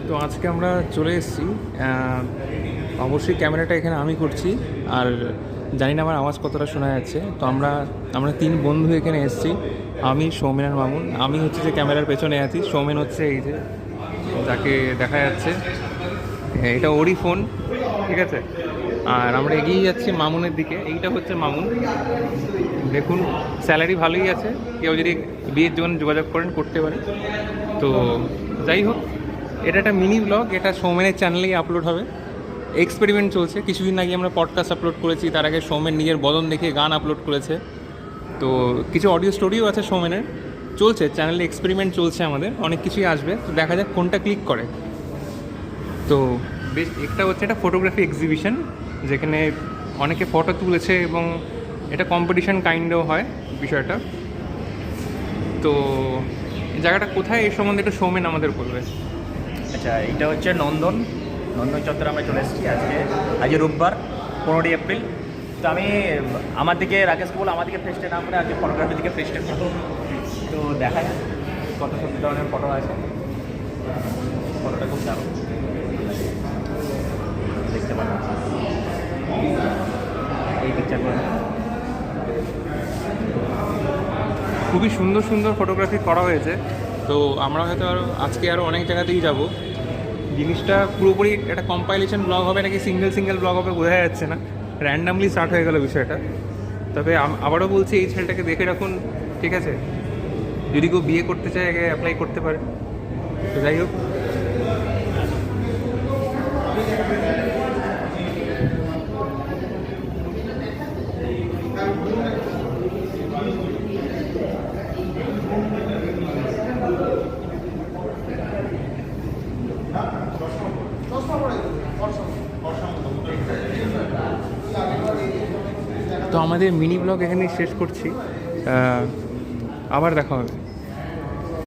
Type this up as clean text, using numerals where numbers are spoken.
তো আজকে আমরা চলে এসেছি, অবশ্যই ক্যামেরাটা এখানে আমি করছি, আর জানি না আমার আওয়াজ কতটা শোনা যাচ্ছে। তো আমরা আমরা তিন বন্ধু এখানে এসেছি, আমি, সৌমেন আর মামুন। আমি হচ্ছে যে ক্যামেরার পেছনে আছি, সৌমেন হচ্ছে এই যে যাকে দেখা যাচ্ছে, এটা ওরই ফোন, ঠিক আছে। আর আমরা এগিয়ে যাচ্ছি মামুনের দিকে। এইটা হচ্ছে মামুন, দেখুন স্যালারি ভালোই আছে, কেউ যদি বিয়ের জন্য যোগাযোগ করেন করতে পারে। তো যাই হোক, এটা একটা মিনি ব্লগ, এটা সৌমেনের চ্যানেলেই আপলোড হবে। এক্সপেরিমেন্ট চলছে, কিছুদিন আগে আমরা পডকাস্ট আপলোড করেছি, তার আগে সৌমেন নিজের বদন দেখে গান আপলোড করেছে। তো কিছু অডিও স্টোরিও আছে সৌমেনের, চলছে চ্যানেলে এক্সপেরিমেন্ট চলছে, আমাদের অনেক কিছুই আসবে। তো দেখা যাক কোনটা ক্লিক করে। তো বেশ, একটা হচ্ছে একটা ফটোগ্রাফি এক্সিবিশন, যেখানে অনেকে ফটো তুলেছে এবং এটা কম্পিটিশন কাইন্ডও হয় বিষয়টা। তো জায়গাটা কোথায়, এই সম্বন্ধে একটু সৌমেন আমাদের বলবে। আচ্ছা, এটা হচ্ছে নন্দন চত্বরে আমরা চলে এসেছি আজকে রোববার 15ই এপ্রিল। তো আমি আমার দিকে রাকেশকে বলে আমার দিকে ফেস্টে না করে আজকে ফটোগ্রাফির দিকে ফেস্টে ফটো। তো দেখা যায় কত সুন্দর ধরনের ফটো আছে। ফটোটা খুব দারুণ, দেখতে পাবেন এই পিকচারগুলো। খুবই সুন্দর সুন্দর ফটোগ্রাফি করা হয়েছে। তো আমরা হয়তো আজকে আরও অনেক জায়গাতেই যাব। জিনিসটা পুরোপুরি একটা কম্পাইলেশন ব্লগ হবে নাকি সিঙ্গেল ব্লগ হবে বোঝা যাচ্ছে না, র্যান্ডামলি স্টার্ট হয়ে গেল বিষয়টা। তবে আবারও বলছি, এই ছেলেটাকে দেখে রাখুন, ঠিক আছে। যদি কেউ বিয়ে করতে চায় আগে অ্যাপ্লাই করতে পারে। তো যাই হোক, তো আমাদের মিনি ব্লগ এখানে শেষ করছি, আবার দেখা হবে।